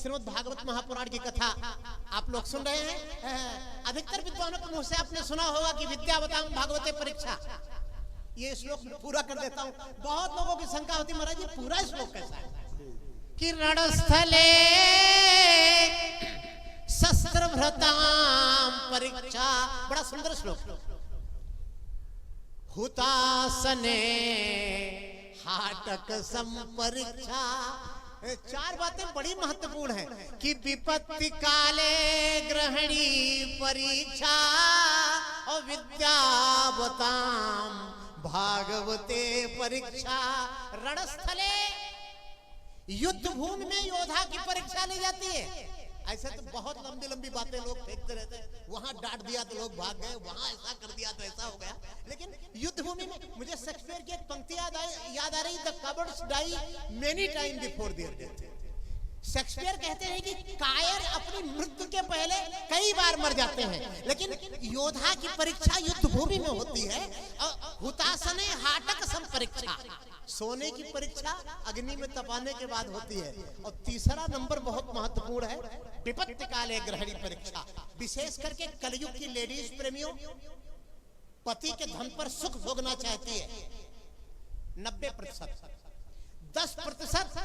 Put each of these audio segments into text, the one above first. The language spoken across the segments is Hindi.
श्रीमद् भागवत महापुराण की कथा आप लोग सुन रहे हैं। अधिकतर विद्वानों के मुंह से आपने सुना होगा कि विद्यावताम भागवते परीक्षा। ये श्लोक पूरा कर देता हूँ। बहुत लोगों की शंका होती महाराज ये पूरा श्लोक कैसा है कि रणस्थले शस्त्रभृताम परीक्षा, बड़ा सुंदर श्लोक। हुतासने हाटक संपरीक्षा। चार बातें बड़ी महत्वपूर्ण हैं कि विपत्ति काले ग्रहणी परीक्षा और विद्यावताम भागवते परीक्षा। रणस्थले युद्ध भूमि में योद्धा की परीक्षा ली जाती है। ऐसे तो बहुत लंबी लंबी बातें लोग फेंकते रहते हैं, वहां डांट दिया तो लोग भाग गए, वहां ऐसा कर दिया तो ऐसा हो गया। लेकिन युद्ध भूमि में मुझे शेक्सपियर की एक पंक्ति याद आ रही, the cowards die many time before their death. Shakespeare कहते हैं कि कायर अपनी मृत्यु के पहले कई बार मर जाते हैं, लेकिन योद्धा की परीक्षा युद्ध भूमि में होती है। हुतासने हाटक सम परीक्षा, सोने की परीक्षा अग्नि में तपाने के बाद होती है। और तीसरा नंबर बहुत महत्वपूर्ण है, विपत्ति काले ग्रहणी परीक्षा। विशेष करके कलयुग की लेडीज प्रेमियों, पति के धन पर सुख भोगना चाहती है 90%। 10%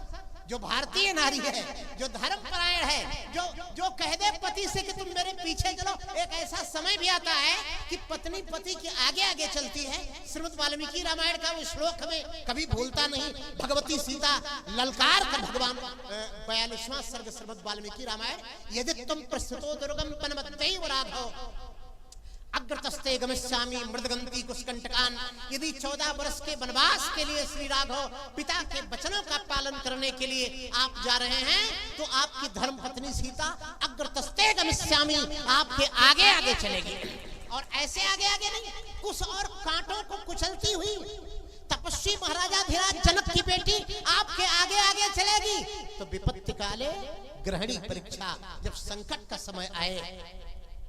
जो भारतीय नारी है, जो धर्मपरायण है, जो कह दे पति से कि तुम मेरे पीछे चलो। एक ऐसा समय भी आता है कि पत्नी पति के आगे आगे चलती है। श्रीमद् वाल्मीकि रामायण का वो श्लोक हमें कभी भूलता नहीं। भगवती सीता ललकार कर भगवान 42वां सर्ग श्रीमद् वाल्मीकि रामायण, यदि तुम प्रस्तुतो दुर्गम पनमत्तैव राघव अग्रतस्ते गमिष्यामि मृदगंती कुशकंटकान। यदि 14 वर्ष के वनवास के लिए श्री राघव पिता के वचनों का पालन करने के लिए आप जा रहे हैं, तो आपकी धर्म पत्नी सीता अग्रतस्ते गमिष्यामि, आपके आगे आगे चलेगी। और ऐसे आगे आगे नहीं, कुश और कांटों को कुचलती हुई तपस्वी महाराजा धीराज जनक की बेटी आपके आगे आगे चलेगी। तो विपत्ति काले ग्रहणी परीक्षा, जब संकट का समय आए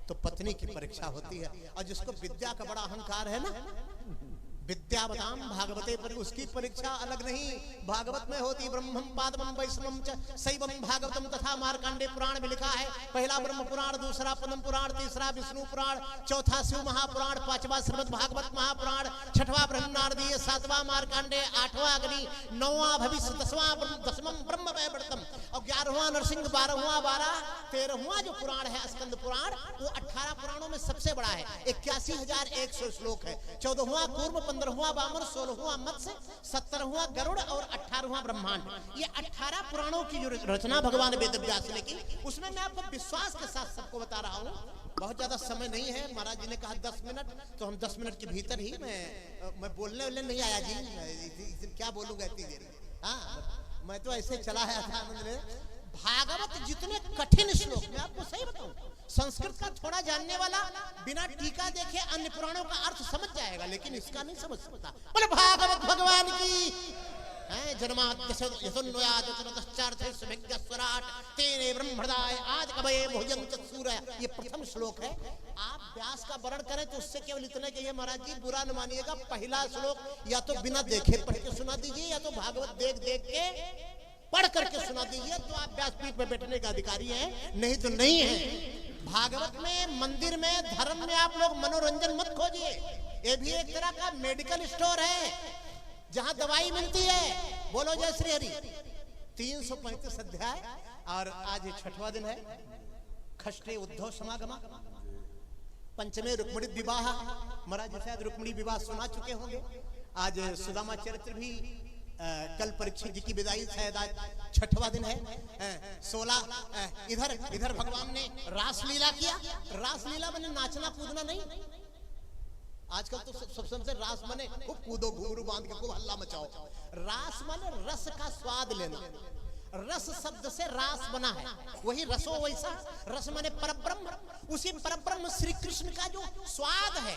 तो पत्नी की परीक्षा होती है। और जिसको विद्या का बड़ा अहंकार है ना, विद्यावताम भागवते पर, उसकी परीक्षा अलग नहीं भागवत में होती। ब्रह्मम पादमम वैष्णवम च शैवम भागवतम तथा मार्कंडे पुराण में लिखा है। पहला ब्रह्म पुराण, दूसरा पद्म पुराण, तीसरा विष्णु पुराण, चौथा शिव महापुराण, पांचवा श्रीमद् भागवत महापुराण, छठवां ब्रह्मनारदीय, सातवां मार्कंडे, आठवां अग्नि, नौवां भविष्य, दसवां ब्रह्म वैवर्तम और 11वां नरसिंह, 12वां 13वां जो पुराण है स्कंद पुराण, वो 18 पुराणों में सबसे बड़ा है। 81,100 श्लोक है। 14वां कूर्म, 15वां वामन, 16वां मत्स्य, 17वां गरुड़ और 18वां ब्रह्मांड। ये 18 पुराणों की जो रचना भगवान वेदव्यास ने की, उसमें मैं आपको विश्वास के साथ सबको बता रहा हूँ। बहुत ज्यादा समय नहीं है, महाराज जी ने कहा 10 मिनट, तो हम 10 मिनट के भीतर ही मैं बोलने नहीं आया जी, क्या बोलूंगा इतनी देर। हाँ, मैं तो ऐसे चला आया था आनंद में। भागवत जितने कठिन श्लोक, मैं आपको सही बताऊं, संस्कृत का थोड़ा जानने वाला बिना टीका देखे अन्य पुराणों का अर्थ समझ जाएगा, लेकिन इसका नहीं समझ सकता। बोले भागवत भगवान की ये प्रथम श्लोक है। आप व्यास का वर्णन करें तो उससे केवल इतना कहिए महाराज जी बुरा न मानिएगा, पहला श्लोक या तो बिना देखे पढ़ के सुना दीजिए, या तो भागवत देख के पढ़ करके सुना दीजिए, तो आप व्यासपीठ पे बैठने का अधिकारी हैं, नहीं तो नहीं है। भागवत में, मंदिर में, धर्म में आप लोग मनोरंजन मत खोजिए। ये भी एक तरह का मेडिकल स्टोर है जहां दवाई मिलती है। बोलो जय श्री हरि। 335 अध्याय और आज 6वां दिन है। खष्टे उद्धव समागम, पंचमे रुक्मिणी विवाह। महाराज जी शायद रुक्मिणी विवाह सुना चुके होंगे। आज सुदामा चरित्र भी, कल परीक्षित जी की विदाई, शायद आज 6वां दिन है। 16 इधर भगवान ने रासलीला किया। रासलीला माने नाचना कूदना नहीं। आजकल तो सबसे रास माने खूब कूदो, घुंघरू बांध के खूब हल्ला मचाओ। रास माने रस का स्वाद लेना। रस शब्द से रास बना है, वही रसो वैसा। रस माने परब्रह्म, उसी परब्रह्म श्री कृष्ण का जो स्वाद है,